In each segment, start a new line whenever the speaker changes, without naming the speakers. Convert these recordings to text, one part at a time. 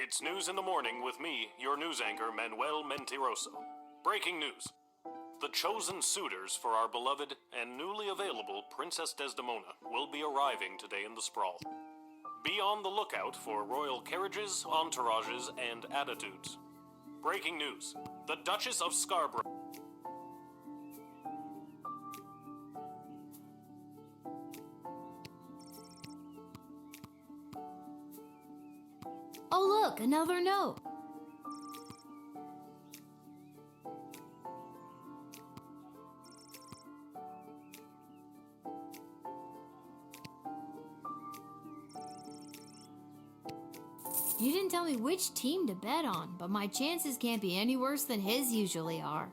It's News in the Morning with me, your news anchor, Manuel Mentiroso. Breaking news. The chosen suitors for our beloved and newly available Princess Desdemona will be arriving today in the sprawl. Be on the lookout for royal carriages, entourages, and attitudes. Breaking news. The Duchess of Scarborough.
Oh look, another note. You didn't tell me which team to bet on, but my chances can't be any worse than his usually are.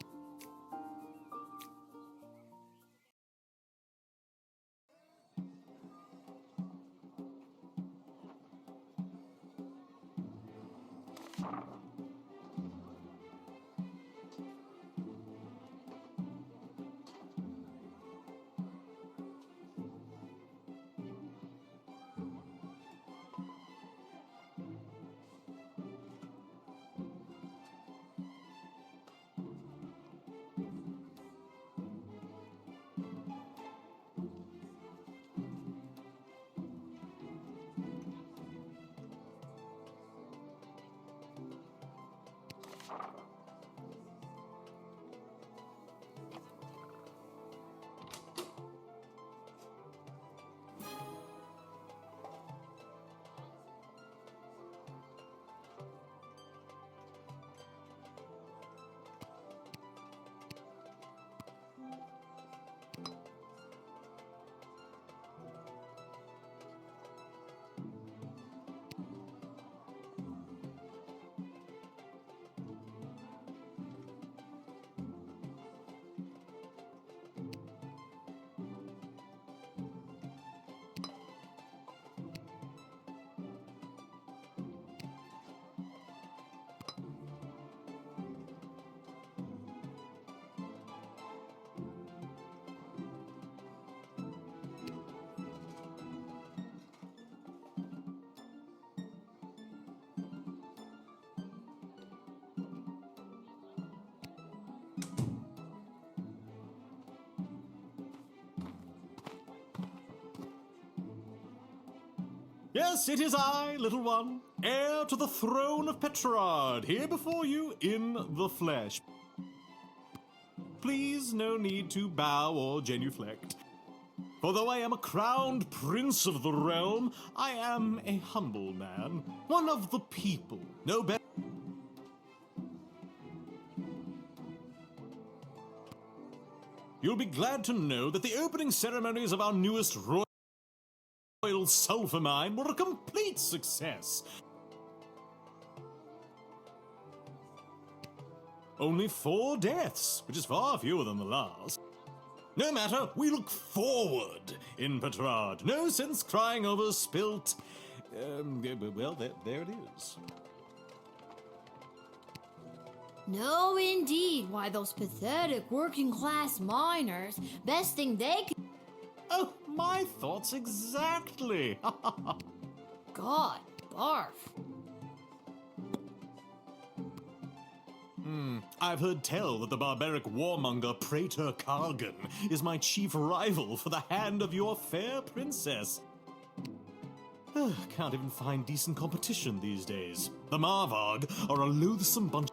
Yes, it is I, little one, heir to the throne of Petrarch, here before you in the flesh. Please, no need to bow or genuflect. For though I am a crowned prince of the realm, I am a humble man, one of the people, no better. You'll be glad to know that the opening ceremonies of our newest royal sulphur mine were a complete success. Only 4 deaths, which is far fewer than the last. No matter, we look forward in Petrarch. No sense crying over spilt. Well, there it is.
No, indeed. Why, those pathetic working-class miners, best thing they could...
Oh, my thoughts exactly.
God, barf.
I've heard tell that the barbaric warmonger Praetor Kargan is my chief rival for the hand of your fair princess. Can't even find decent competition these days. The Marvarg are a loathsome bunch.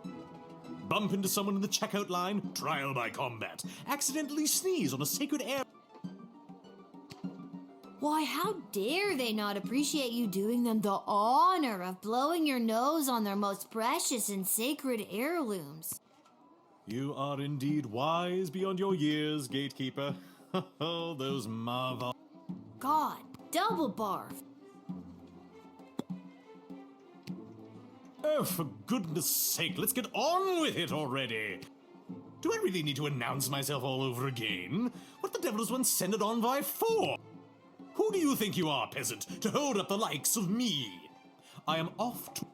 Bump into someone in the checkout line, trial by combat. Accidentally sneeze on a sacred air.
Why, how dare they not appreciate you doing them the honor of blowing your nose on their most precious and sacred heirlooms?
You are indeed wise beyond your years, gatekeeper. Oh, those Marvarg.
God, double barf.
Oh, for goodness sake, let's get on with it already. Do I really need to announce myself all over again? What the devil does one send it on by for? Who do you think you are, peasant, to hold up the likes of me? I am off to...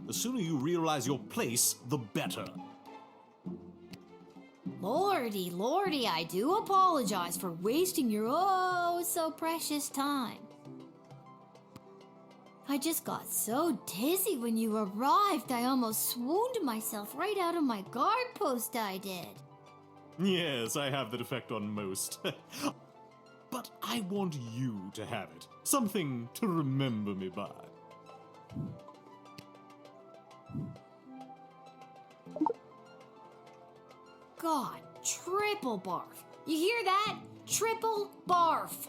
The sooner you realize your place, the better.
Lordy, lordy, I do apologize for wasting your oh so precious time. I just got so dizzy when you arrived, I almost swooned myself right out of my guard post, I did.
Yes, I have that effect on most. But I want you to have it. Something to remember me by.
God, triple barf. You hear that? Triple barf.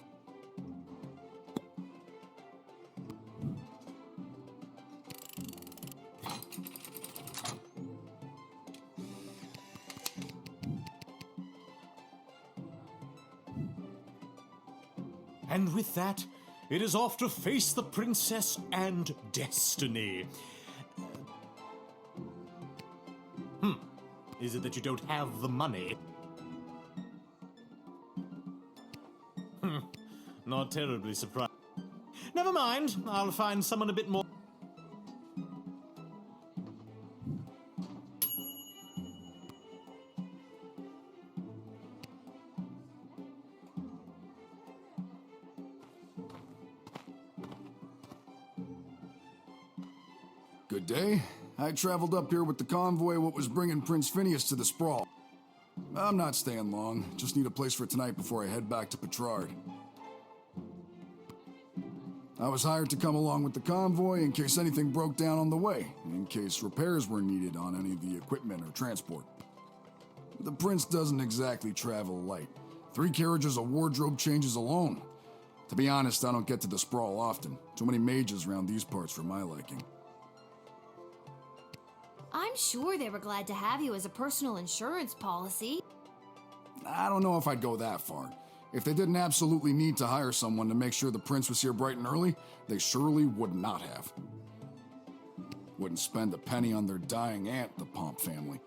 And with that, it is off to face the princess and destiny. Is it that you don't have the money? Not terribly surprised. Never mind, I'll find someone a bit more.
Good day. I traveled up here with the convoy what was bringing Prince Phineas to the Sprawl. I'm not staying long. Just need a place for tonight before I head back to Petrard. I was hired to come along with the convoy in case anything broke down on the way, in case repairs were needed on any of the equipment or transport. The prince doesn't exactly travel light. 3 carriages of wardrobe changes alone. To be honest, I don't get to the Sprawl often. Too many mages around these parts for my liking.
I'm sure they were glad to have you as a personal insurance policy.
I don't know if I'd go that far. If they didn't absolutely need to hire someone to make sure the prince was here bright and early, they surely would not have. Wouldn't spend a penny on their dying aunt, the Pomp family.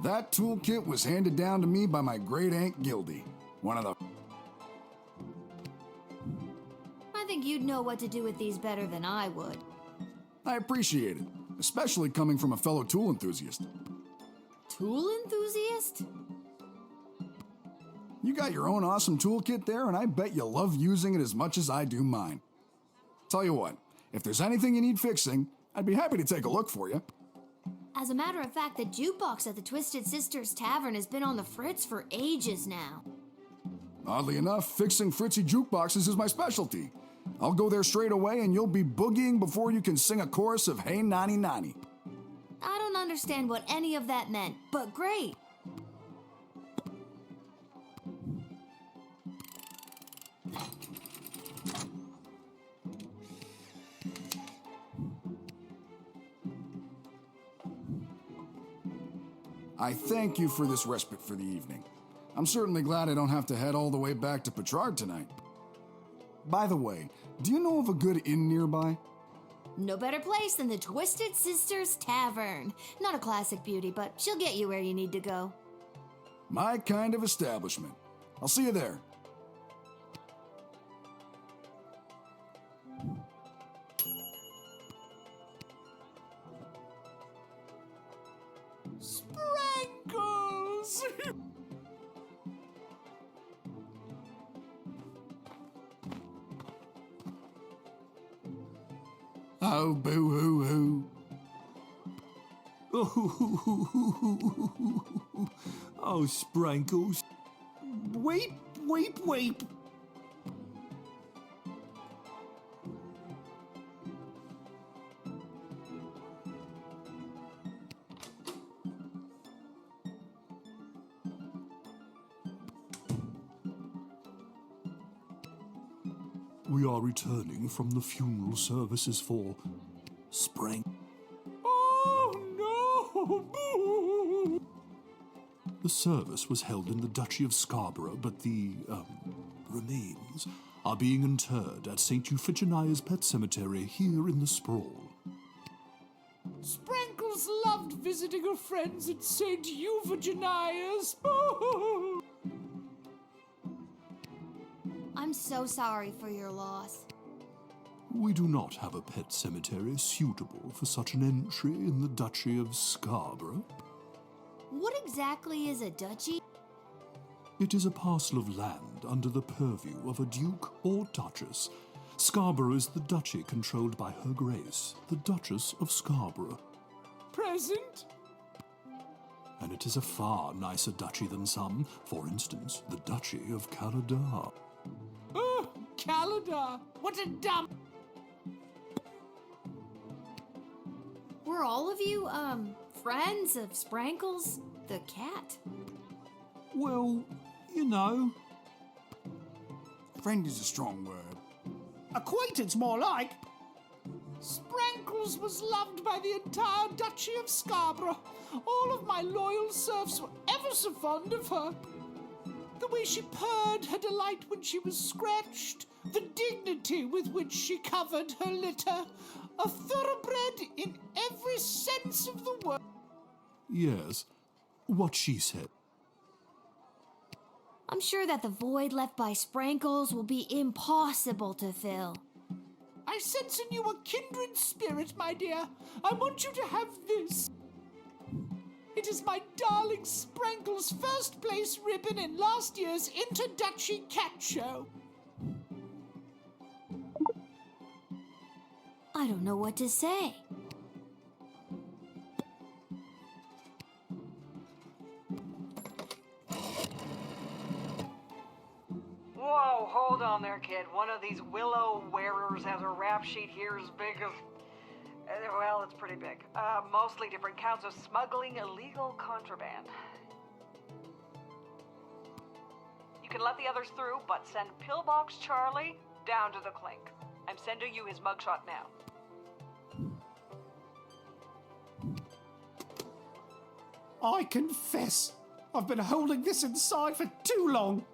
That toolkit was handed down to me by my great-aunt Gildy, one of the...
I think you'd know what to do with these better than I would.
I appreciate it, especially coming from a fellow tool enthusiast.
Tool enthusiast?
You got your own awesome toolkit there, and I bet you love using it as much as I do mine. Tell you what, if there's anything you need fixing, I'd be happy to take a look for you.
As a matter of fact, the jukebox at the Twisted Sisters Tavern has been on the fritz for ages now.
Oddly enough, fixing fritzy jukeboxes is my specialty. I'll go there straight away and you'll be boogieing before you can sing a chorus of Hey Nani Nani.
I don't understand what any of that meant, but great.
I thank you for this respite for the evening. I'm certainly glad I don't have to head all the way back to Petrard tonight. By the way, do you know of a good inn nearby?
No better place than the Twisted Sisters Tavern. Not a classic beauty, but she'll get you where you need to go.
My kind of establishment. I'll see you there.
Sprankles!
Oh, boo-hoo-hoo.
Oh, Sprankles. Weep, weep, weep. We are returning from the funeral services for Sprank. Oh no! Boo! The service was held in the Duchy of Scarborough, but the remains are being interred at St. Euphigenia's Pet Cemetery here in the Sprawl.
Sprankles loved visiting her friends at St. Euphigenia's.
I'm so sorry for your loss.
We do not have a pet cemetery suitable for such an entry in the Duchy of Scarborough.
What exactly is a duchy?
It is a parcel of land under the purview of a duke or duchess. Scarborough is the duchy controlled by Her Grace, the Duchess of Scarborough.
Present?
And it is a far nicer duchy than some, for instance, the Duchy of Caladar.
Oh, Caladar! What a dumb...
Were all of you, friends of Sprankles the cat?
Well, you know.
Friend is a strong word.
Acquaintance, more like.
Sprankles was loved by the entire Duchy of Scarborough. All of my loyal serfs were ever so fond of her. The way she purred her delight when she was scratched, the dignity with which she covered her litter, a thoroughbred in every sense of the word.
Yes, what she said.
I'm sure that the void left by Sprankles will be impossible to fill.
I sense in you a kindred spirit, my dear. I want you to have this. It is my darling Sprankle's first place ribbon in last year's Inter-Duchy Cat Show.
I don't know what to say.
Whoa, hold on there, kid. One of these willow wearers has a rap sheet here as big as... well, it's pretty big. Mostly different counts of smuggling illegal contraband. You can let the others through, but send Pillbox Charlie down to the clink. I'm sending you his mugshot now.
I confess, I've been holding this inside for too long.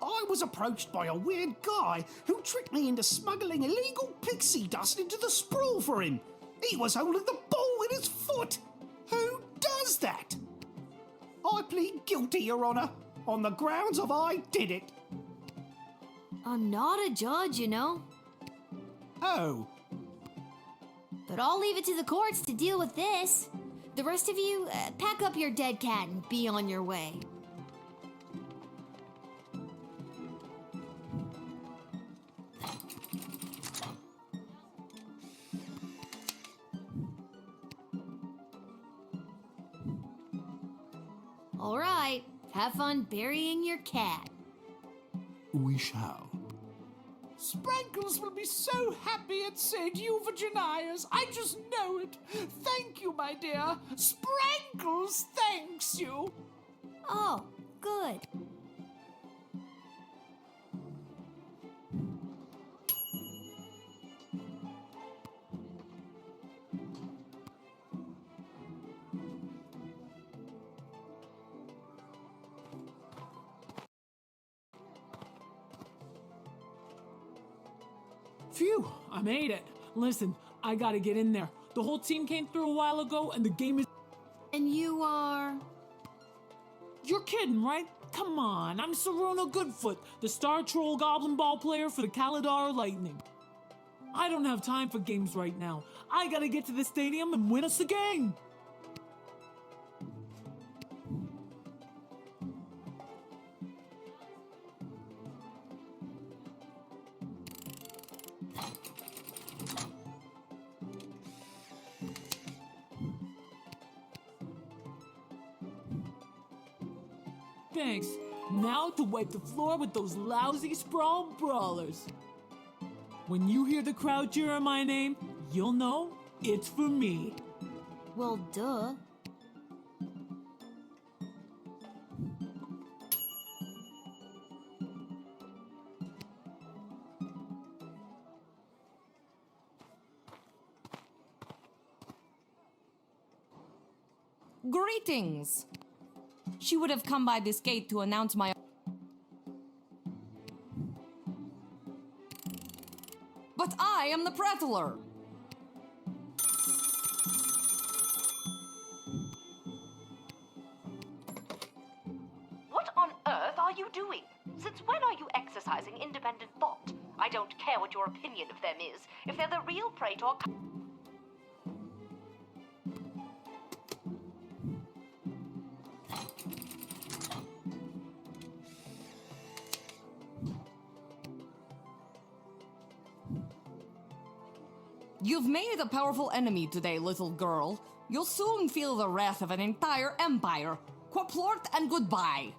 I was approached by a weird guy who tricked me into smuggling illegal pixie dust into the sprawl for him. He was holding the ball in his foot. Who does that? I plead guilty, Your Honor, on the grounds of I did it.
I'm not a judge, you know.
Oh,
But I'll leave it to the courts to deal with this. The rest of you, pack up your dead cat and be on your way. All right, have fun burying your cat.
We shall.
Sprankles will be so happy at St. Euphegenias. I just know it. Thank you, my dear. Sprankles thanks you.
Oh, good.
Phew, I made it. Listen, I gotta get in there. The whole team came through a while ago and the game is...
And you are...
You're kidding, right? Come on, I'm Saruna Goodfoot, the Star Troll Goblin Ball player for the Caladar Lightning. I don't have time for games right now. I gotta get to the stadium and win us the game. Thanks. Now to wipe the floor with those lousy sprawl brawlers. When you hear the crowd cheering my name, you'll know it's for me.
Well, duh.
Greetings! She would have come by this gate to announce my... But I am the prattler!
What on earth are you doing? Since when are you exercising independent thought? I don't care what your opinion of them is. If they're the real Praetor...
You've made a powerful enemy today, little girl. You'll soon feel the wrath of an entire empire. Quaplort and goodbye.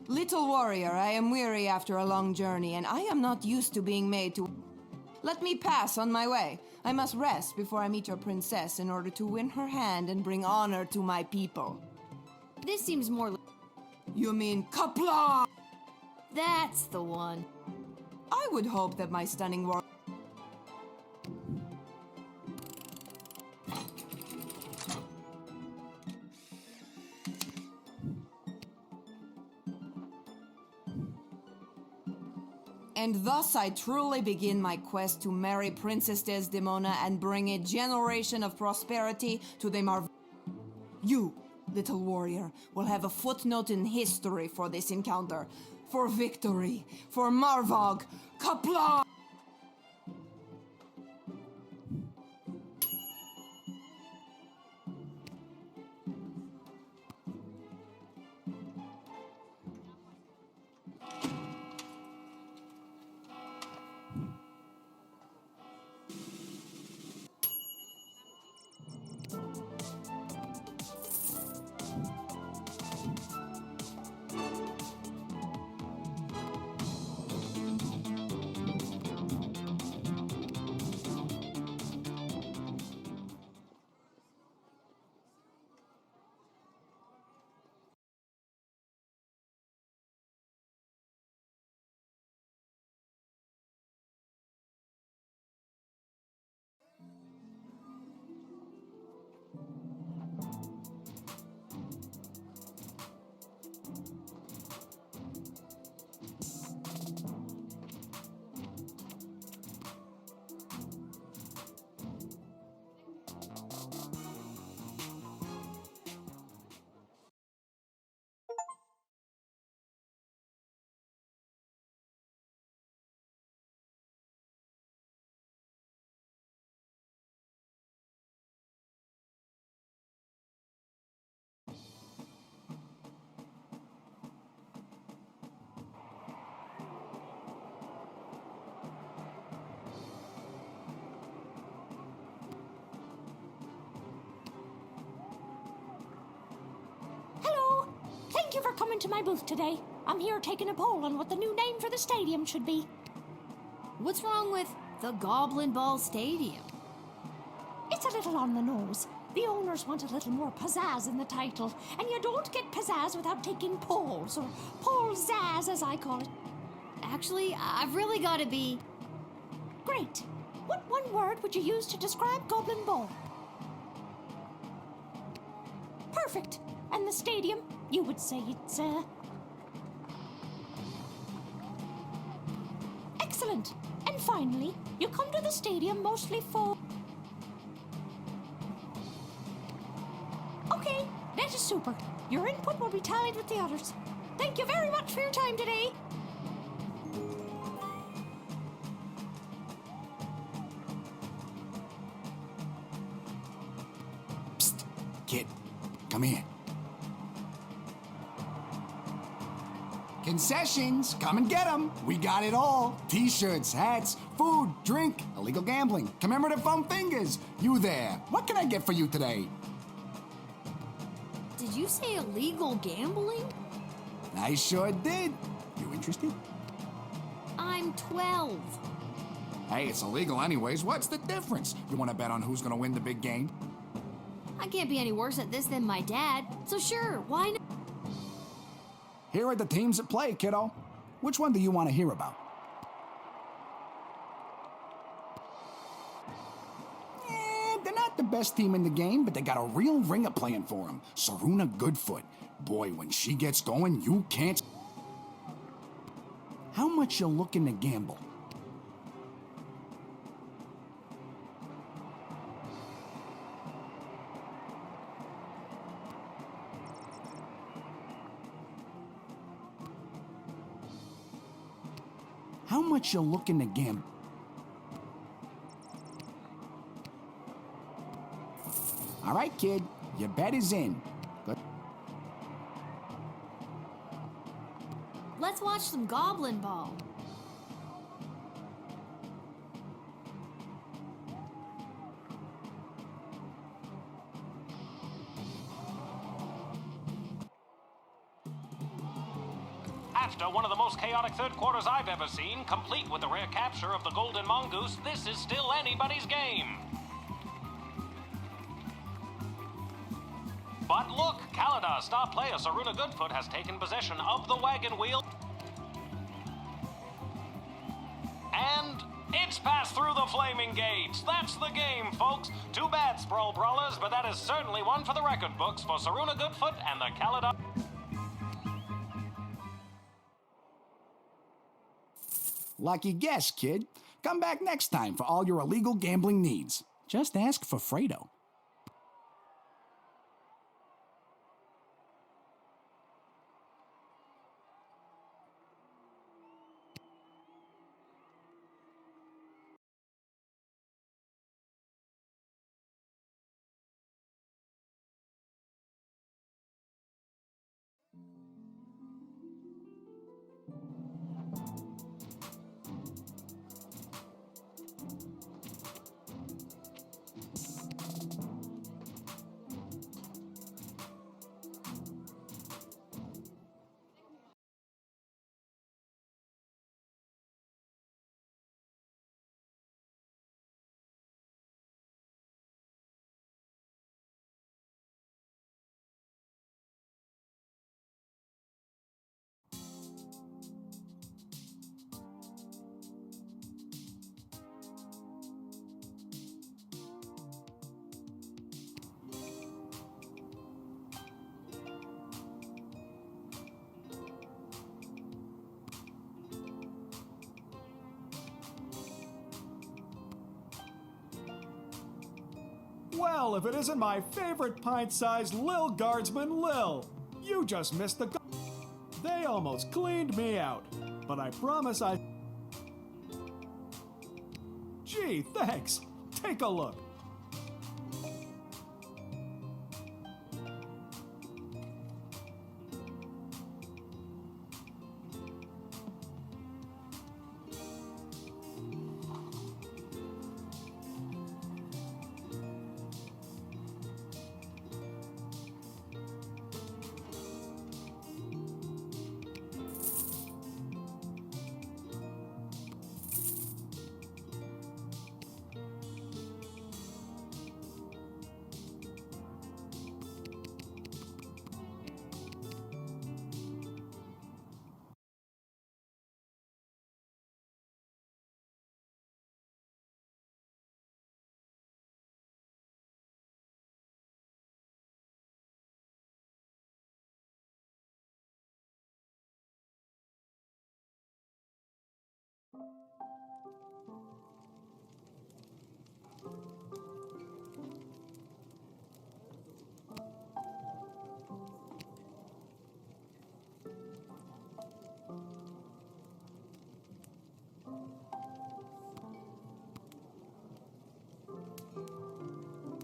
Little warrior, I am weary after a long journey, and I am not used to being made to... Let me pass on my way. I must rest before I meet your princess in order to win her hand and bring honor to my people.
This seems more.
You mean Kapla?
That's the one.
I would hope that my stunning warrior... And thus I truly begin my quest to marry Princess Desdemona and bring a generation of prosperity to the You, little warrior, will have a footnote in history for this encounter. For victory, for Marvog, Kapla!
Thank you for coming to my booth today. I'm here taking a poll on what the new name for the stadium should be.
What's wrong with the Goblin Ball Stadium?
It's a little on the nose. The owners want a little more pizzazz in the title, and you don't get pizzazz without taking polls, or polzazz as I call it.
Actually, I've really got to be...
Great. What one word would you use to describe Goblin Ball? Perfect. And the stadium, you would say it's, Excellent. And finally, you come to the stadium mostly for... Okay, that is super. Your input will be tallied with the others. Thank you very much for your time today.
Psst, kid, come here. Concessions, come and get them. We got it all. T-shirts, hats, food, drink, illegal gambling, commemorative foam fingers. You there. What can I get for you today?
Did you say illegal gambling?
I sure did. You interested?
I'm 12.
Hey, it's illegal anyways. What's the difference? You want to bet on who's going to win the big game?
I can't be any worse at this than my dad, so sure, why not?
Here are the teams at play, kiddo. Which one do you want to hear about? They're not the best team in the game, but they got a real ringer playing for them. Saruna Goodfoot. Boy, when she gets going, you can't... How much you looking to gamble? How much you looking to gamble? All right, kid. Your bet is in. Good.
Let's watch some Goblin Ball.
After one of the most chaotic third quarters I've ever seen, complete with the rare capture of the Golden Mongoose, this is still anybody's game. But look, Kaladar star player Saruna Goodfoot has taken possession of the wagon wheel. And it's passed through the flaming gates. That's the game, folks. Too bad, Sprawl Brawlers, but that is certainly one for the record books for Saruna Goodfoot and the Kaladar.
Lucky guess, kid. Come back next time for all your illegal gambling needs. Just ask for Fredo.
Well, if it isn't my favorite pint-sized Lil Guardsman Lil. You just missed the... They almost cleaned me out. But I promise I... Gee, thanks. Take a look.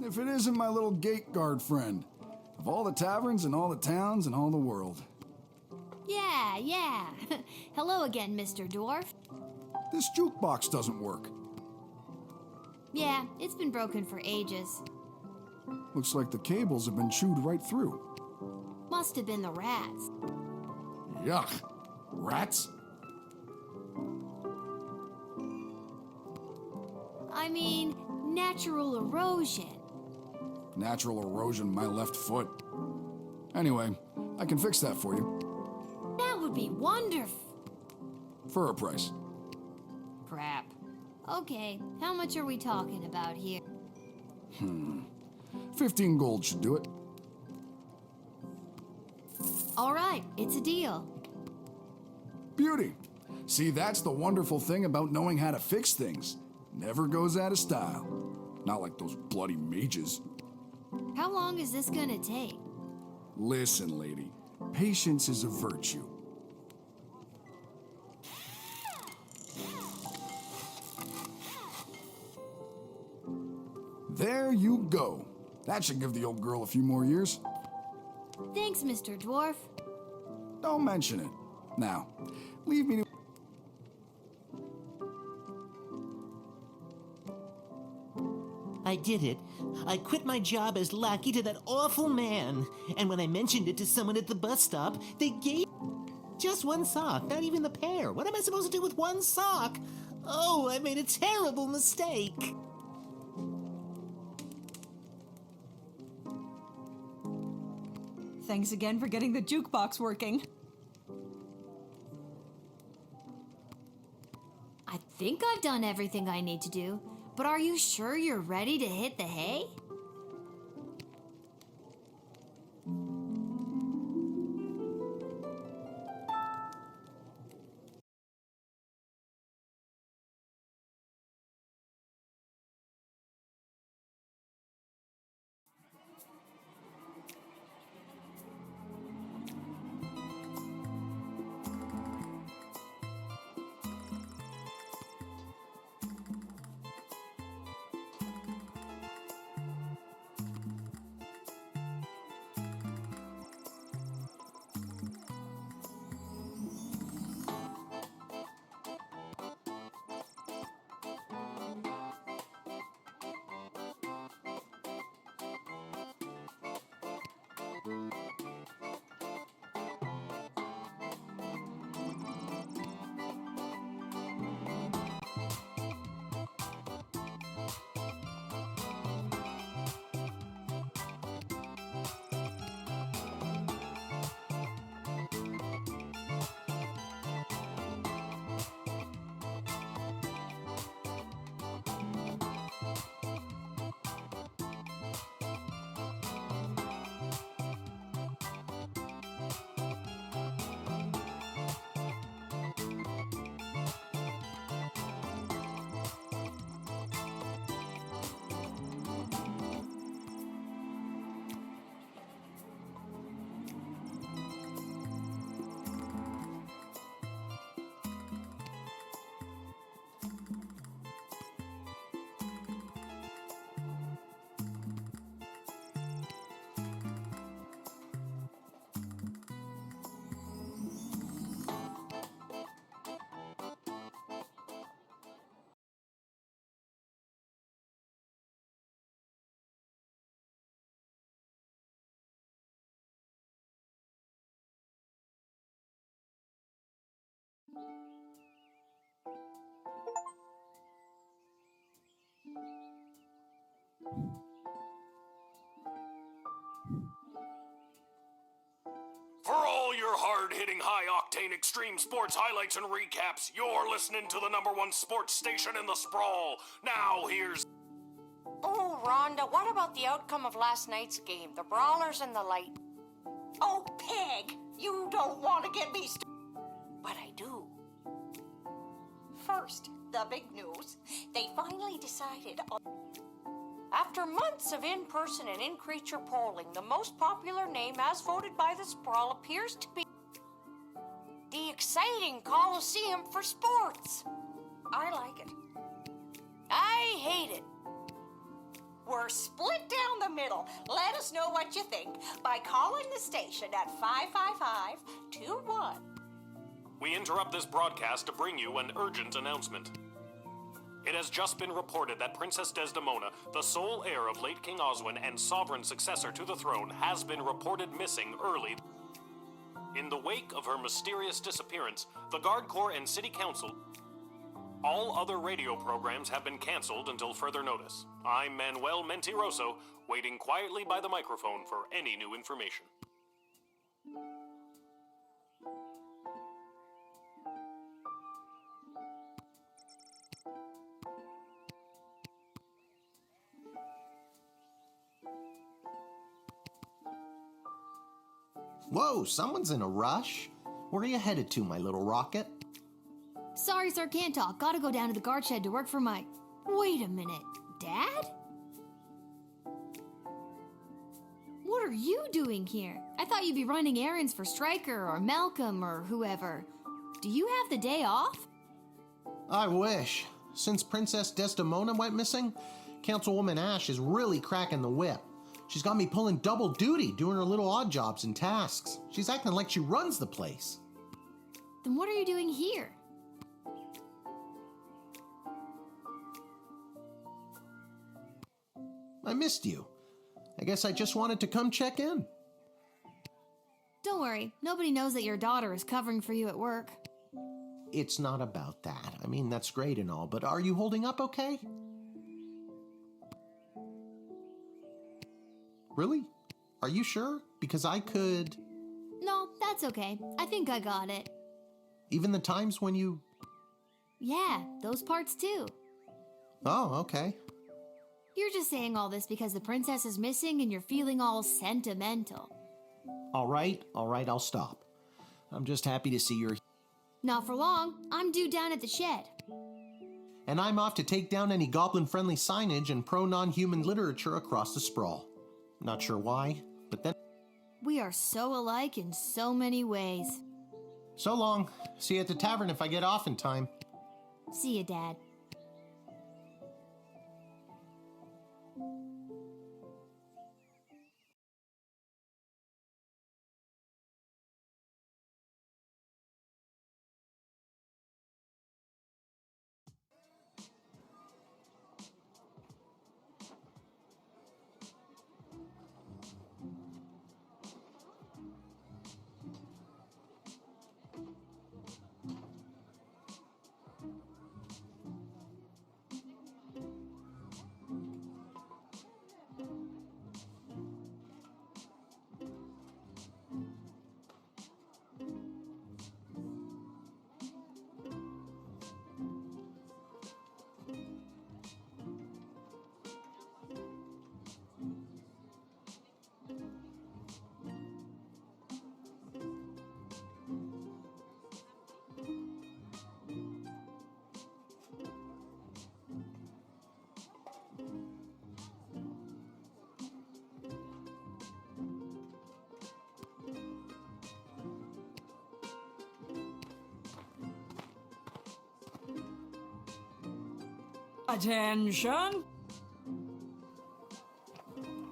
If it isn't my little gate guard friend, of all the taverns and all the towns and all the world.
Yeah. Hello again, Mr. Dwarf.
This jukebox doesn't work.
Yeah, it's been broken for ages.
Looks like the cables have been chewed right through.
Must have been the rats.
Yuck. Rats?
I mean, natural erosion.
Natural erosion my left foot. Anyway, I can fix that for you.
That would be wonderful.
For a price.
Crap. Okay, how much are we talking about here?
15 gold should do it.
All right, it's a deal.
Beauty. See, that's the wonderful thing about knowing how to fix things. Never goes out of style. Not like those bloody mages.
How long is this gonna take?
Listen, lady. Patience is a virtue. There you go. That should give the old girl a few more years.
Thanks, Mr. Dwarf.
Don't mention it. Now, leave me to...
I did it. I quit my job as lackey to that awful man. And when I mentioned it to someone at the bus stop, they gave just one sock, not even the pair. What am I supposed to do with one sock? Oh, I made a terrible mistake.
Thanks again for getting the jukebox working.
I think I've done everything I need to do, but are you sure you're ready to hit the hay?
For all your hard-hitting, high-octane extreme sports highlights and recaps, you're listening to the #1 sports station in the sprawl. Now here's...
Oh, Rhonda, what about the outcome of last night's game? The Brawlers and the Light.
Oh, Peg, you don't want to get me
But I do.
First, the big news. They finally decided on...
After months of in-person and in-creature polling, the most popular name as voted by the Sprawl appears to be the exciting Coliseum for Sports.
I like it.
I hate it.
We're split down the middle. Let us know what you think by calling the station at 555-21.
We interrupt this broadcast to bring you an urgent announcement. It has just been reported that Princess Desdemona, the sole heir of late King Oswin and sovereign successor to the throne, has been reported missing early. In the wake of her mysterious disappearance, the Guard Corps and City Council... All other radio programs have been canceled until further notice. I'm Manuel Mentiroso, waiting quietly by the microphone for any new information.
Whoa, someone's in a rush. Where are you headed to, my little rocket?
Sorry, sir, can't talk. Gotta go down to the guard shed to work for my... Wait a minute. Dad? What are you doing here? I thought you'd be running errands for Stryker or Malcolm or whoever. Do you have the day off?
I wish. Since Princess Desdemona went missing, Councilwoman Ash is really cracking the whip. She's got me pulling double duty, doing her little odd jobs and tasks. She's acting like she runs the place.
Then what are you doing here?
I missed you. I guess I just wanted to come check in.
Don't worry, nobody knows that your daughter is covering for you at work.
It's not about that. I mean, that's great and all, but are you holding up okay? Really? Are you sure? Because I could...
No, that's okay. I think I got it.
Even the times when you...
Yeah, those parts too.
Oh, okay.
You're just saying all this because the princess is missing and you're feeling all sentimental.
All right, I'll stop. I'm just happy to see you're...
Not for long. I'm due down at the shed.
And I'm off to take down any goblin-friendly signage and pro-non-human literature across the sprawl. Not sure why, but then...
We are so alike in so many ways.
So long. See you at the tavern if I get off in time.
See you, Dad.
Attention!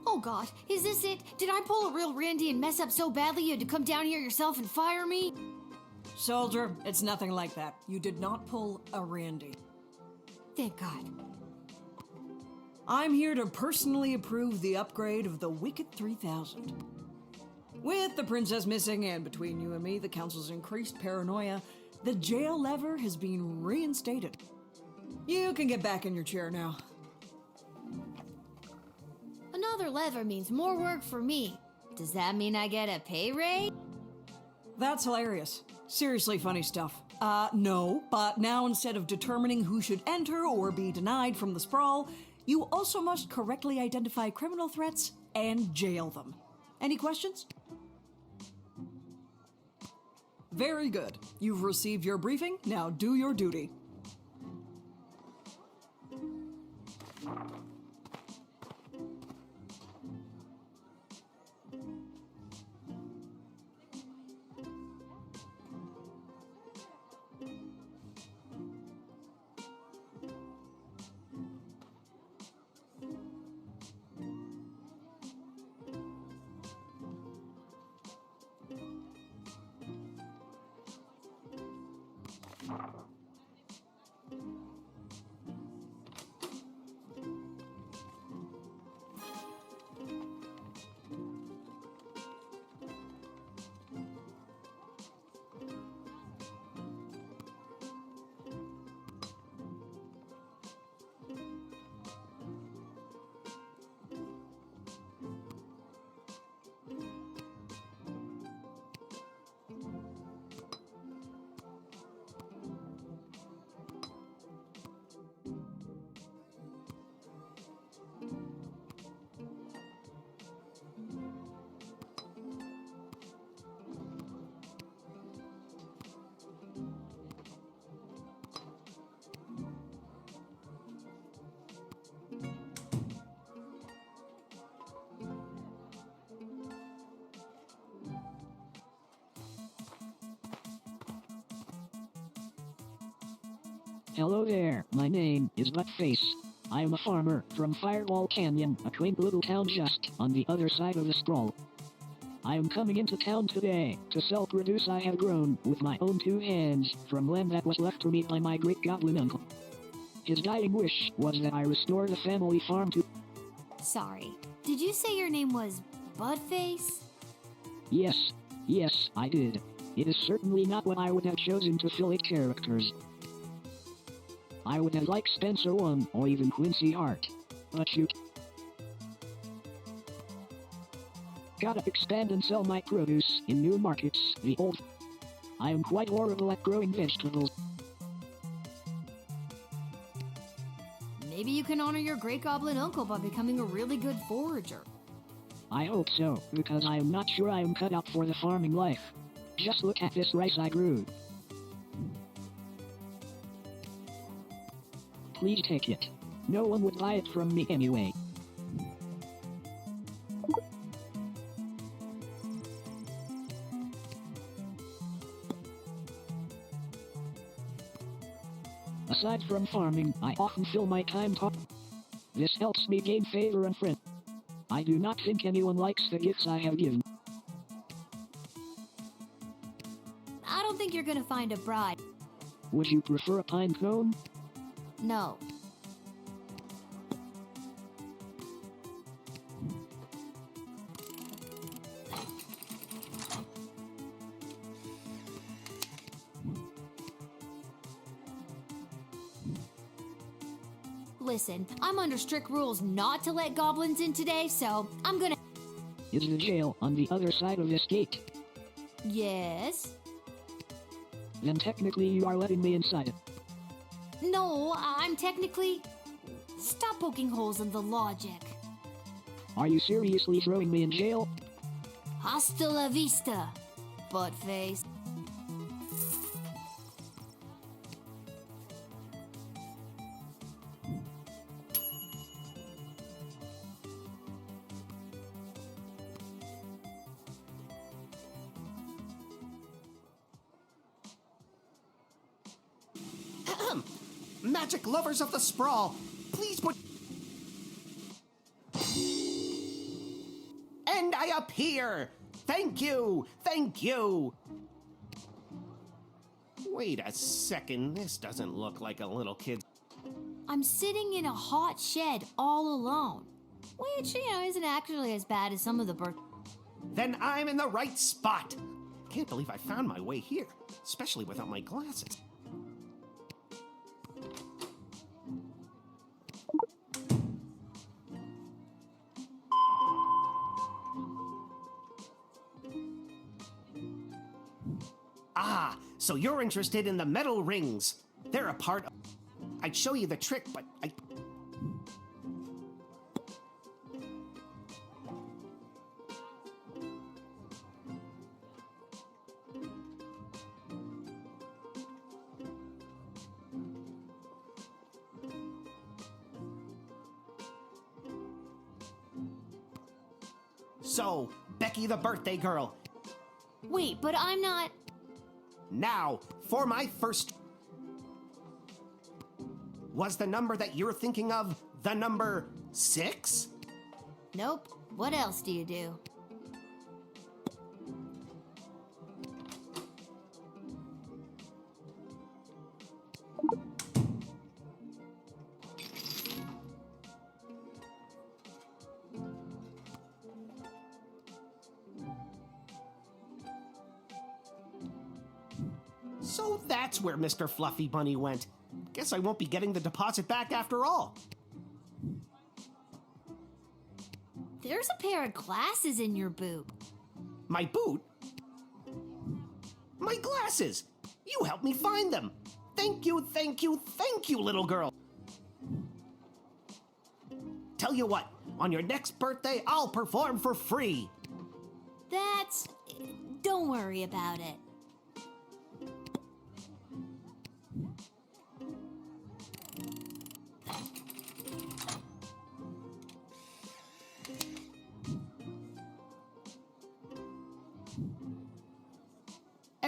Oh God, is this it? Did I pull a real Randy and mess up so badly you had to come down here yourself and fire me?
Soldier, it's nothing like that. You did not pull a Randy.
Thank God.
I'm here to personally approve the upgrade of the Wicked 3000. With the princess missing and between you and me, the council's increased paranoia, the jail lever has been reinstated. You can get back in your chair now.
Another lever means more work for me. Does that mean I get a pay raise?
That's hilarious. Seriously funny stuff. No, but now instead of determining who should enter or be denied from the sprawl, you also must correctly identify criminal threats and jail them. Any questions? Very good. You've received your briefing. Now do your duty.
Hello there, my name is Buttface. I am a farmer from Fireball Canyon, a quaint little town just on the other side of the sprawl. I am coming into town today to sell produce I have grown with my own 2 hands from land that was left to me by my great goblin uncle. His dying wish was that I restore the family farm to...
Sorry, did you say your name was Buttface?
Yes, I did. It is certainly not what I would have chosen to fill its characters. I would have liked Spencer Wong or even Quincy Hart. But you... Gotta expand and sell my produce in new markets, the old... I am quite horrible at growing vegetables.
Maybe you can honor your great goblin uncle by becoming a really good forager.
I hope so, because I am not sure I am cut out for the farming life. Just look at this rice I grew. Please take it. No one would buy it from me anyway. Aside from farming, I often fill my time talking. This helps me gain favor and friends. I do not think anyone likes the gifts I have given.
I don't think you're gonna find a bride.
Would you prefer a pine cone?
No. Listen, I'm under strict rules not to let goblins in today, so I'm gonna...
Is the jail on the other side of this gate?
Yes?
Then technically you are letting me inside it.
No, I'm technically... Stop poking holes in the logic.
Are you seriously throwing me in jail?
Hasta la vista, Buttface.
Magic lovers of the sprawl, please put... And I appear! Thank you! Thank you! Wait a second, this doesn't look like a little kid.
I'm sitting in a hot shed all alone. Which, isn't actually as bad as some of the birds.
Then I'm in the right spot! Can't believe I found my way here, especially without my glasses. Ah, so you're interested in the metal rings. They're a part of... I'd show you the trick, but I... So, Becky the birthday girl.
Wait, but I'm not...
Now, for my first... Was the number that you're thinking of the number 6?
Nope. What else do you do?
So that's where Mr. Fluffy Bunny went. Guess I won't be getting the deposit back after all.
There's a pair of glasses in your boot.
My boot? My glasses! You helped me find them! Thank you, thank you, thank you, little girl! Tell you what, on your next birthday, I'll perform for free!
That's... Don't worry about it.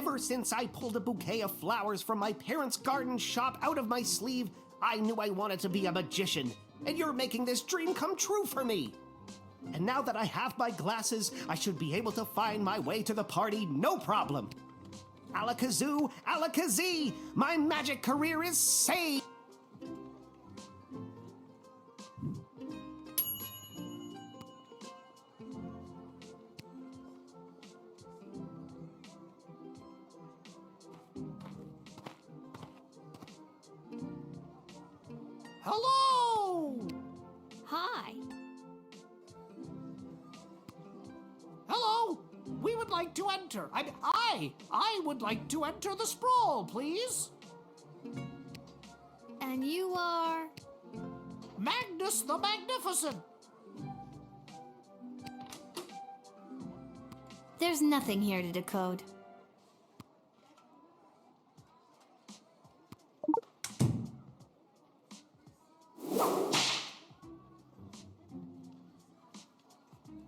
Ever since I pulled a bouquet of flowers from my parents' garden shop out of my sleeve, I knew I wanted to be a magician, and you're making this dream come true for me. And now that I have my glasses, I should be able to find my way to the party no problem. Alakazoo, Alakazee, my magic career is saved!
Hello!
Hi.
Hello! We would like to enter. I would like to enter the sprawl, please.
And you are?
Magnus the Magnificent.
There's nothing here to decode.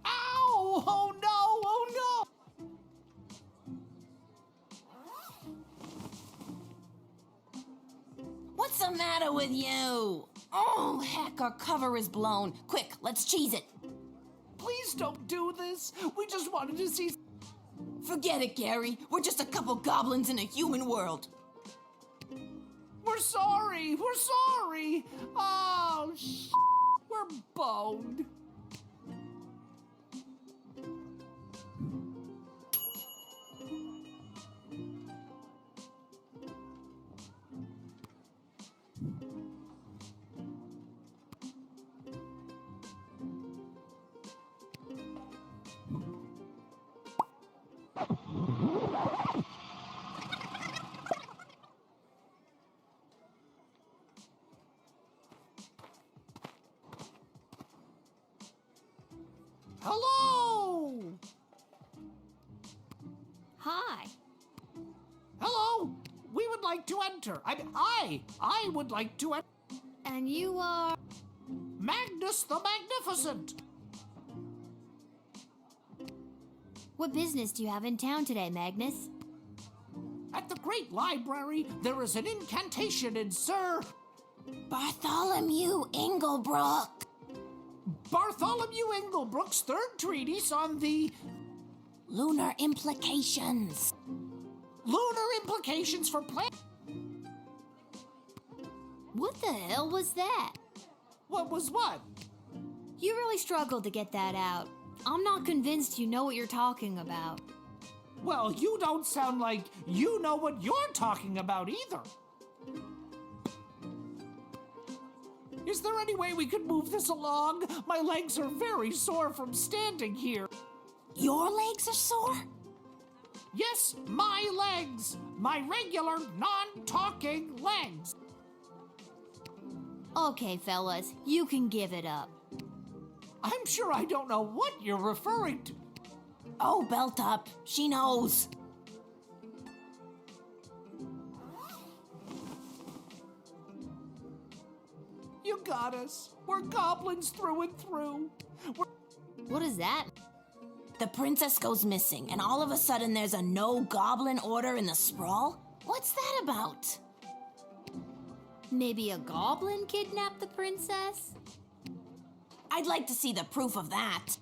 Ow! Oh no! Oh no!
What's the matter with you? Oh, heck, our cover is blown. Quick, let's cheese it.
Please don't do this. We just wanted to see.
Forget it, Gary. We're just a couple goblins in a human world.
We're sorry. We're sorry. Oh, we're boned. Hello!
Hi.
Hello! We would like to enter. I would like to enter.
And you are?
Magnus the Magnificent.
What business do you have in town today, Magnus?
At the Great Library, there is an incantation in Sir
Bartholomew Inglebrook.
Bartholomew Inglebrook's third treatise on the
Lunar implications.
Lunar implications for plants.
What the hell was that?
What was what?
You really struggled to get that out. I'm not convinced you know what you're talking about.
Well, you don't sound like you know what you're talking about either. Is there any way we could move this along? My legs are very sore from standing here.
Your legs are sore?
Yes, my legs. My regular, non-talking legs.
Okay, fellas, you can give it up.
I'm sure I don't know what you're referring to.
Oh, belt up. She knows.
You got us. We're goblins through and through.
What is that?
The princess goes missing, and all of a sudden there's a no-goblin order in the sprawl? What's that about?
Maybe a goblin kidnapped the princess?
I'd like to see the proof of that.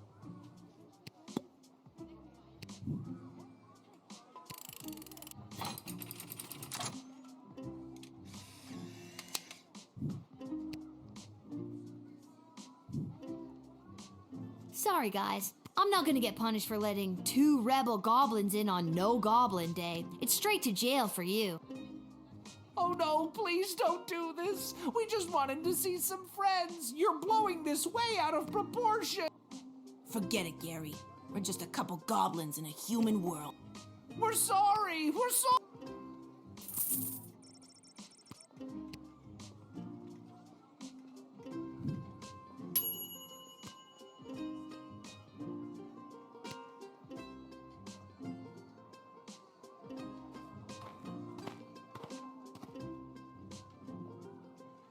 Sorry, guys. I'm not gonna get punished for letting 2 rebel goblins in on No Goblin Day. It's straight to jail for you.
Oh no, please don't do this. We just wanted to see some friends. You're blowing this way out of proportion.
Forget it, Gary. We're just a couple goblins in a human world.
We're sorry. We're sorry.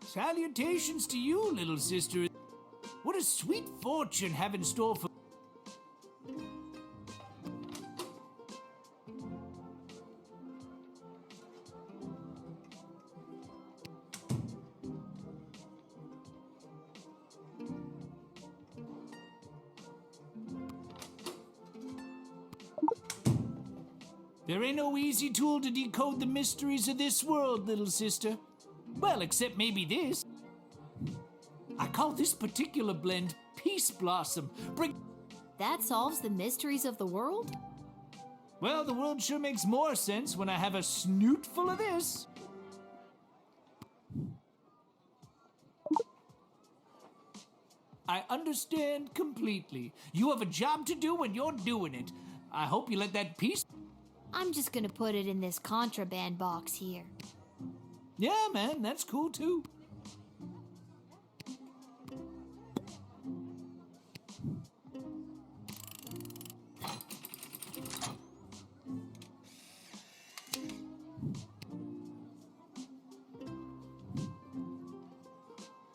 Salutations to you, little sister. What does sweet fortune have in store for... There ain't no easy tool to decode the mysteries of this world, little sister. Well, except maybe this. I call this particular blend Peace Blossom.
That solves the mysteries of the world?
Well, the world sure makes more sense when I have a snoot full of this. I understand completely. You have a job to do and you're doing it. I hope you let that peace...
I'm just gonna put it in this contraband box here.
Yeah, man, that's cool too.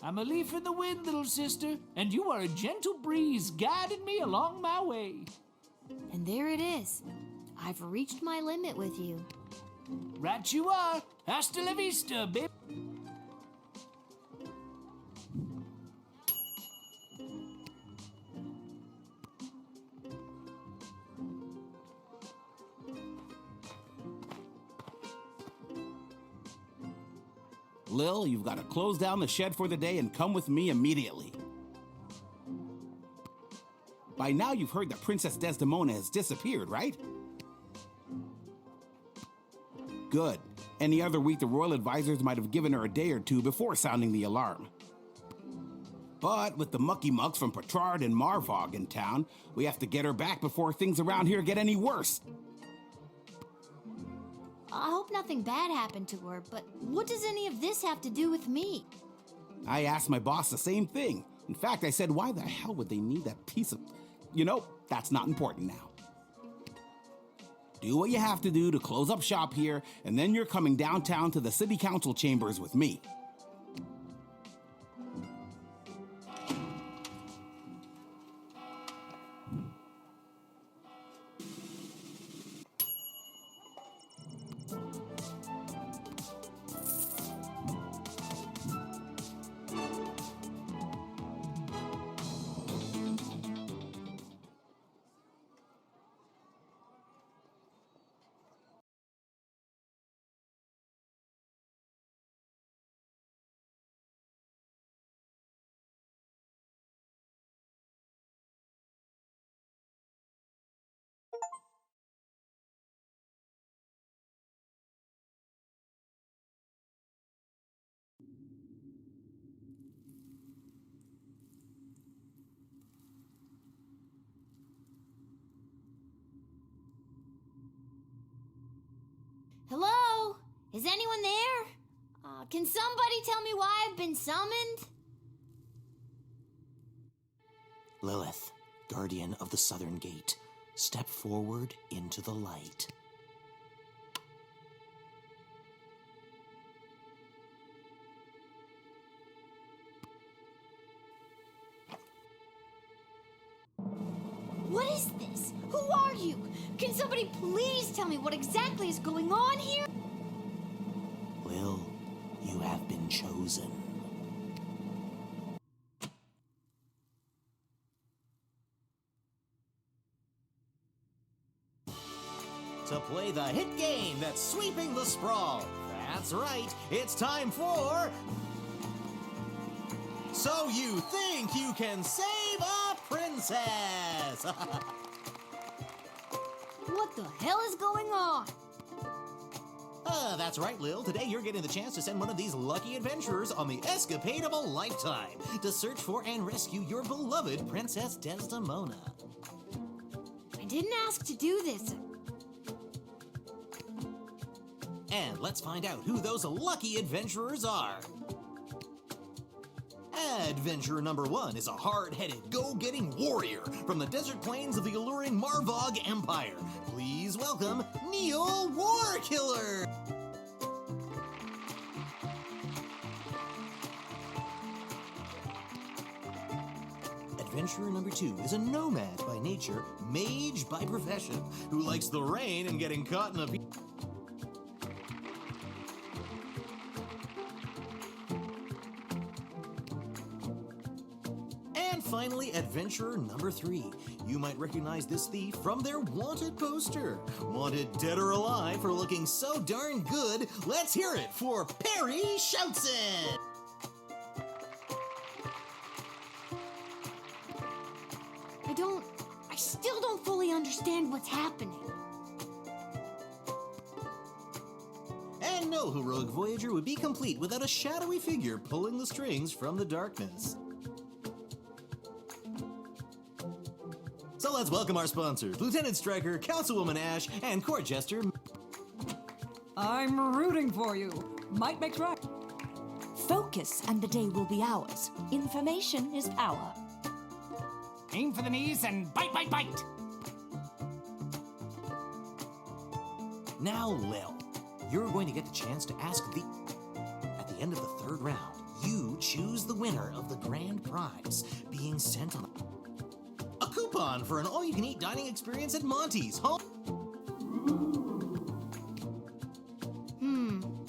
I'm a leaf in the wind, little sister, and you are a gentle breeze guiding me along my way.
And there it is. I've reached my limit with you.
Right you are. Hasta la vista, babe.
Lil, you've got to close down the shed for the day and come with me immediately. By now you've heard that Princess Desdemona has disappeared, right? Good. Any other week the royal advisors might have given her a day or two before sounding the alarm. But with the mucky mucks from Petrard and Marvog in town, we have to get her back before things around here get any worse.
I hope nothing bad happened to her, but what does any of this have to do with me?
I asked my boss the same thing. In fact, I said, why the hell would they need that piece of... You know, that's not important now. Do what you have to do to close up shop here, and then you're coming downtown to the city council chambers with me.
Hello? Is anyone there? Can somebody tell me why I've been summoned?
Lilith, guardian of the southern gate, step forward into the light.
What is this? Who are you? Can somebody please tell me what exactly is going on here?
Lil, you have been chosen.
To play the hit game that's sweeping the sprawl. That's right, it's time for... So you think you can save a princess?
What the hell is going on?
That's right, Lil. Today you're getting the chance to send one of these lucky adventurers on the escapade of a lifetime to search for and rescue your beloved Princess Desdemona.
I didn't ask to do this.
And let's find out who those lucky adventurers are. Adventurer number 1 is a hard-headed, go-getting warrior from the desert plains of the alluring Marvog Empire. Please welcome Neil Warkiller! Adventurer number 2 is a nomad by nature, mage by profession, who likes the rain and getting caught in a... finally, adventurer number 3. You might recognize this thief from their wanted poster. Wanted dead or alive for looking so darn good. Let's hear it for Perry Shoutson!
I still don't fully understand what's happening.
And no heroic voyager would be complete without a shadowy figure pulling the strings from the darkness. So let's welcome our sponsors, Lieutenant Stryker, Councilwoman Ash, and Court Jester.
I'm rooting for you. Might makes right. Focus and the day will be ours. Information is power.
Aim for the knees and bite, bite, bite.
Now, Lil, you're going to get the chance to ask the... At the end of the 3rd round, you choose the winner of the grand prize, being sent on a coupon for an all-you-can-eat dining experience at Monty's.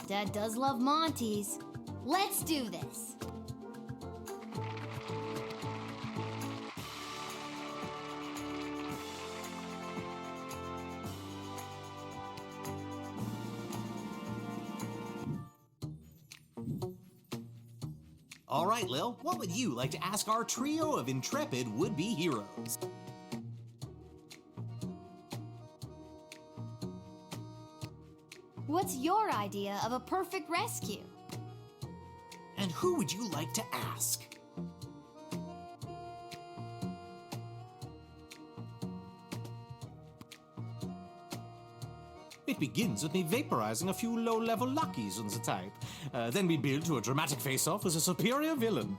Dad does love Monty's. Let's do this.
All right, Lil, what would you like to ask our trio of intrepid would-be heroes?
What's your idea of a perfect rescue?
And who would you like to ask? It begins with me vaporizing a few low-level lackeys on the type. Then we build to a dramatic face-off with a superior villain.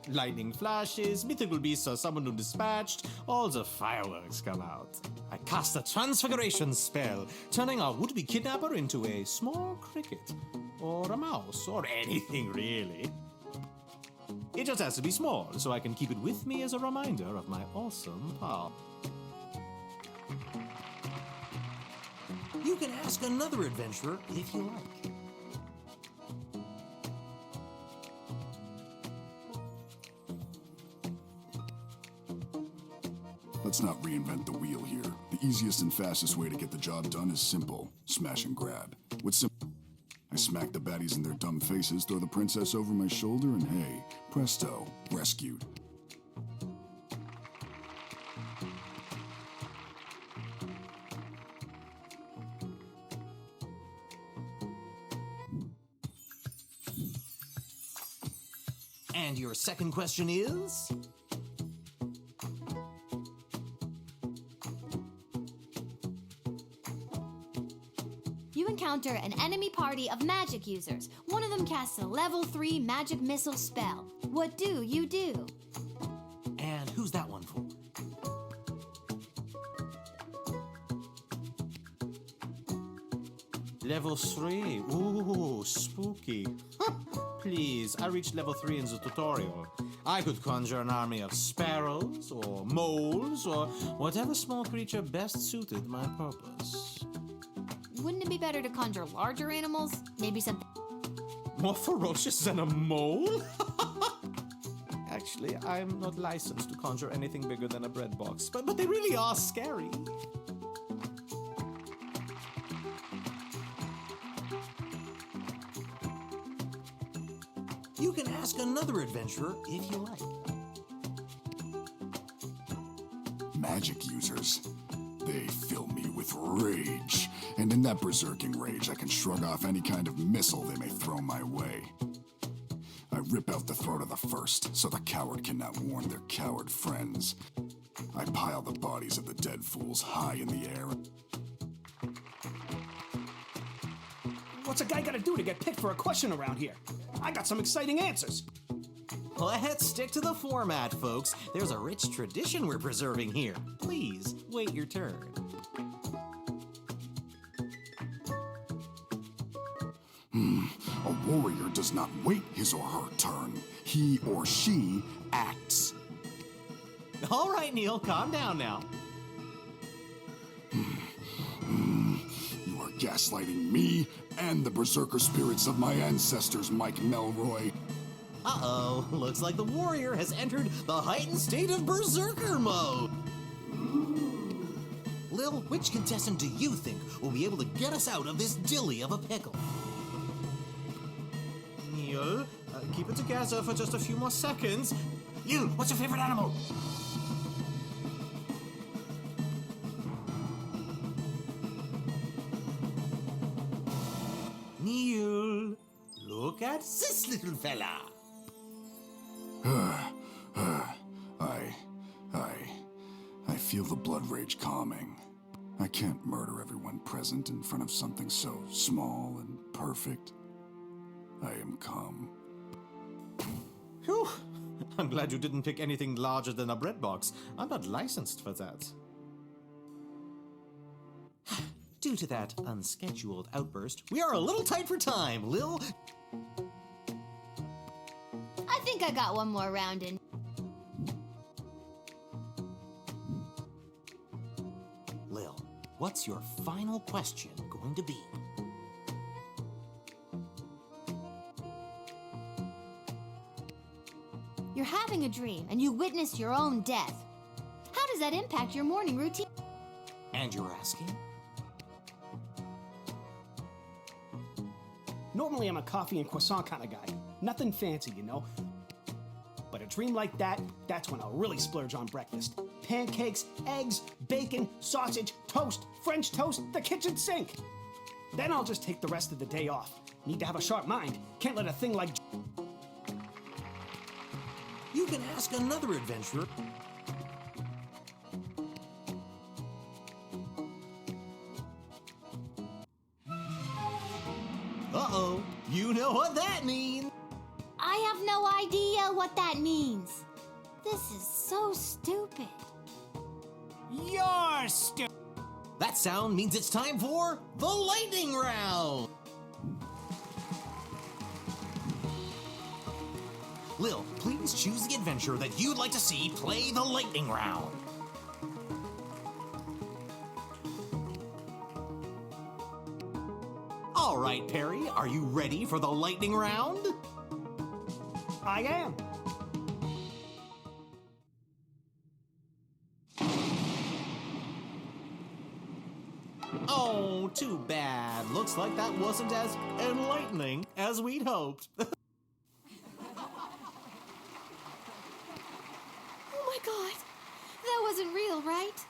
Lightning flashes, mythical beasts are summoned and dispatched, all the fireworks come out. I cast a transfiguration spell, turning our would-be kidnapper into a small cricket, or a mouse, or anything really. It just has to be small, so I can keep it with me as a reminder of my awesome power. You can ask another adventurer if you like.
Let's not reinvent the wheel here. The easiest and fastest way to get the job done is simple. Smash and grab. I smack the baddies in their dumb faces, throw the princess over my shoulder, and hey, presto, rescued.
And your second question is?
You encounter an enemy party of magic users. One of them casts a level 3 magic missile spell. What do you do?
And who's that one for? Level 3. Ooh, spooky. Please, I reached level 3 in the tutorial. I could conjure an army of sparrows, or moles, or whatever small creature best suited my purpose.
Wouldn't it be better to conjure larger animals? Maybe something...
More ferocious than a mole? Actually, I'm not licensed to conjure anything bigger than a bread box, but they really are scary. You can ask another adventurer if you like.
Magic users. They fill me with rage. And in that berserking rage, I can shrug off any kind of missile they may throw my way. I rip out the throat of the first, so the coward cannot warn their coward friends. I pile the bodies of the dead fools high in the air.
What's a guy gotta do to get picked for a question around here? I got some exciting answers.
Let's stick to the format, folks. There's a rich tradition we're preserving here. Please, wait your turn.
A warrior does not wait his or her turn. He or she acts.
All right, Neil, calm down now.
You are gaslighting me and the berserker spirits of my ancestors, Mike Melroy.
Uh-oh, looks like the warrior has entered the heightened state of berserker mode. Lil, which contestant do you think will be able to get us out of this dilly of a pickle?
Neil, keep it together for just a few more seconds. Neil, what's your favorite animal?
Neil, look at this little fella.
I feel the blood rage calming. I can't murder everyone present in front of something so small and perfect. I am calm.
Phew. I'm glad you didn't pick anything larger than a bread box. I'm not licensed for that.
Due to that unscheduled outburst, we are a little tight for time, Lil.
I think I got one more round in.
Lil, what's your final question going to be?
You're having a dream and you witness your own death. How does that impact your morning routine?
And you're asking?
Normally I'm a coffee and croissant kind of guy. Nothing fancy, you know. But a dream like that, that's when I'll really splurge on breakfast. Pancakes, eggs, bacon, sausage, toast, French toast, the kitchen sink. Then I'll just take the rest of the day off. Need to have a sharp mind. Can't let a thing like...
You can ask another adventurer. Uh-oh, you know what that means.
I have no idea what that means. This is so stupid.
You're stupid.
That sound means it's time for the lightning round. Lil, please choose the adventurer that you'd like to see play the lightning round. All right, Perry, are you ready for the lightning round?
I am.
Oh, too bad. Looks like that wasn't as enlightening as we'd hoped.
Oh my god, that wasn't real, right?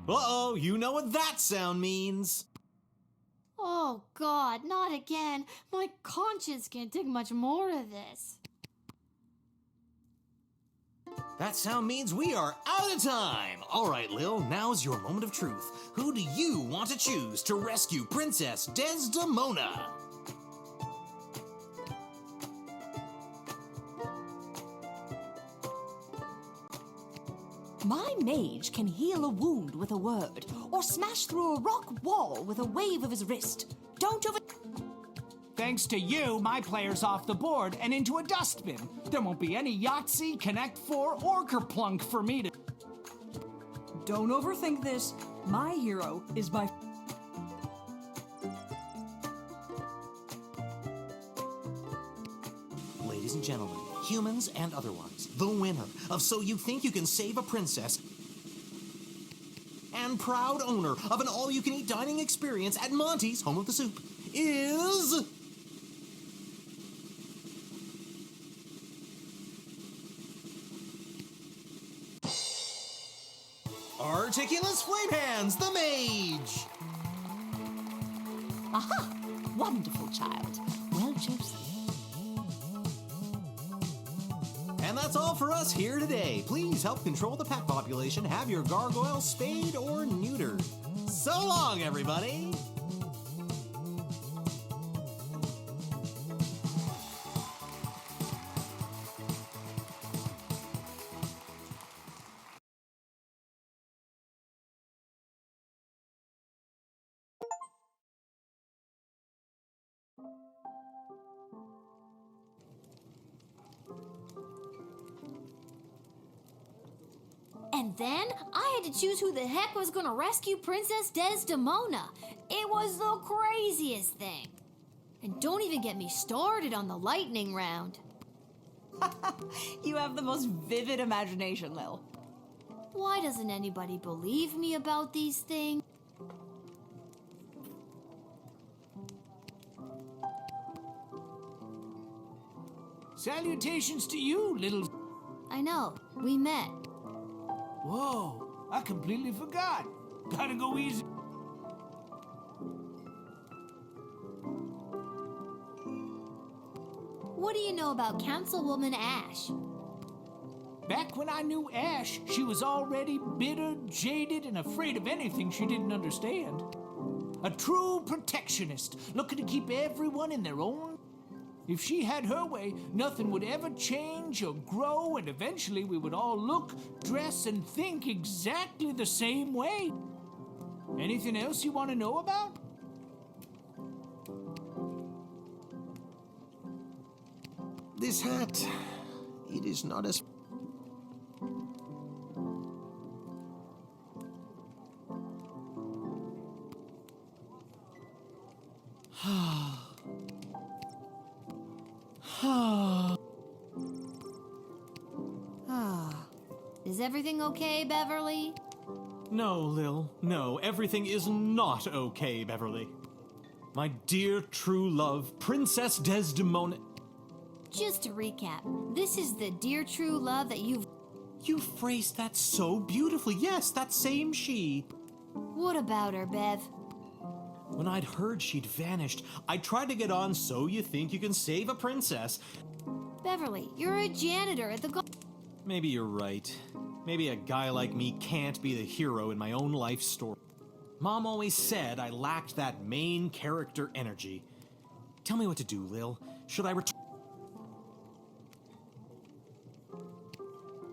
Uh-oh, you know what that sound means.
Oh god, not again. My conscience can't take much more of this.
That sound means we are out of time. All right, Lil, now's your moment of truth. Who do you want to choose to rescue Princess Desdemona?
My mage can heal a wound with a word, or smash through a rock wall with a wave of his wrist. Don't over...
Thanks to you, my player's off the board and into a dustbin. There won't be any Yahtzee, Connect 4, or Kerplunk for me to...
Don't overthink this. My hero is by...
Ladies and gentlemen, humans and other ones, the winner of So You Think You Can Save a Princess and proud owner of an all-you-can-eat dining experience at Monty's Home of the Soup is... Articulous Flamehands, the mage!
Aha! Wonderful child. Well chosen.
And that's all for us here today. Please help control the pet population. Have your gargoyle spayed or neutered. So long, everybody!
And then I had to choose who the heck was gonna rescue Princess Desdemona. It was the craziest thing. And don't even get me started on the lightning round.
You have the most vivid imagination, Lil.
Why doesn't anybody believe me about these things?
Salutations to you, little...
I know, we met.
Whoa, I completely forgot. Gotta go easy.
What do you know about Councilwoman Ash?
Back when I knew Ash, she was already bitter, jaded, and afraid of anything she didn't understand. A true protectionist, looking to keep everyone in their own... If she had her way, nothing would ever change or grow, and eventually we would all look, dress, and think exactly the same way. Anything else you want to know about?
This hat, it is not as...
Is everything okay, Beverly?
No, Lil. No, everything is not okay, Beverly. My dear true love, Princess Desdemona...
Just to recap, this is the dear true love that you've...
You phrased that so beautifully. Yes, that same she.
What about her, Bev?
When I'd heard she'd vanished, I tried to get on So You Think You Can Save a Princess.
Beverly, you're a janitor at the...
Maybe you're right. Maybe a guy like me can't be the hero in my own life story. Mom always said I lacked that main character energy. Tell me what to do, Lil. Should I return?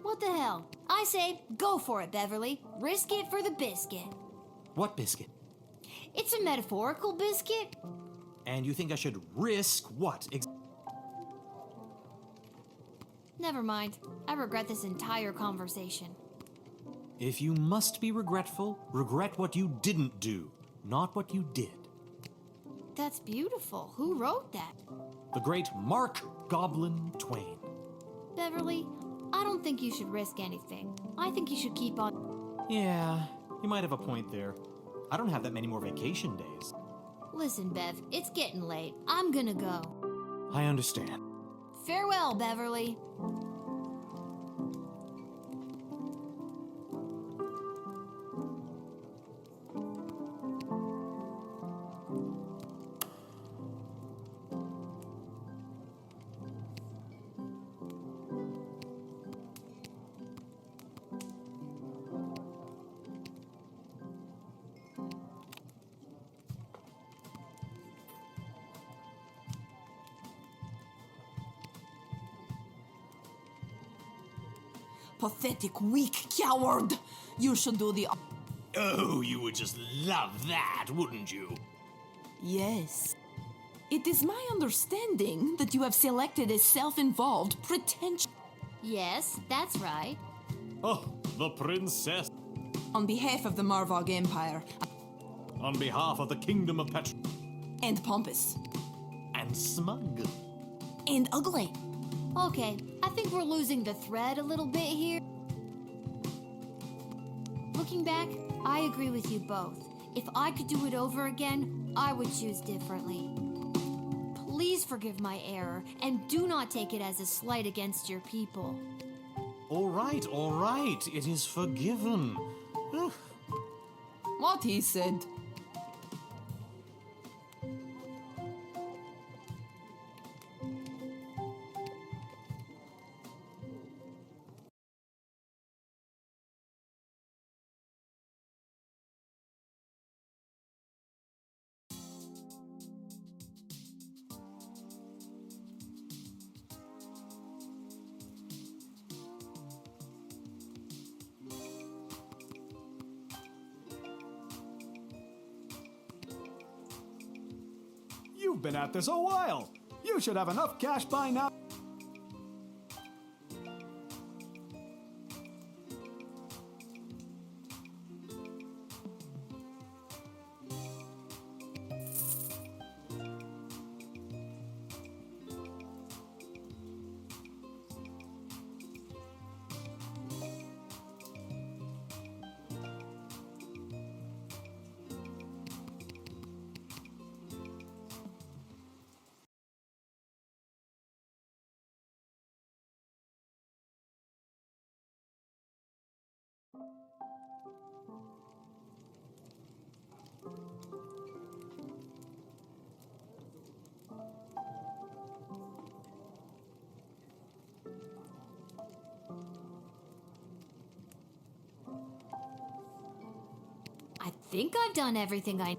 What the hell? I say, go for it, Beverly. Risk it for the biscuit.
What biscuit?
It's a metaphorical biscuit.
And you think I should risk what?
Never mind. I regret this entire conversation.
If you must be regretful, regret what you didn't do, not what you did.
That's beautiful. Who wrote that?
The great Mark Goblin Twain.
Beverly, I don't think you should risk anything. I think you should keep on...
Yeah, you might have a point there. I don't have that many more vacation days.
Listen, Bev, it's getting late. I'm gonna go.
I understand.
Farewell, Beverly.
Pathetic, weak coward! You should do the...
Oh, you would just love that, wouldn't you?
Yes. It is my understanding that you have selected a self-involved, pretentious...
Yes, that's right.
Oh, the princess.
On behalf of the Marvog Empire...
On behalf of the Kingdom of Petr...
And pompous.
And smug.
And ugly.
Okay, I think we're losing the thread a little bit here. Looking back, I agree with you both. If I could do it over again, I would choose differently. Please forgive my error, and do not take it as a slight against your people.
All right. It is forgiven.
What he said.
You've been at this a while. You should have enough cash by now.
I think I've done everything I...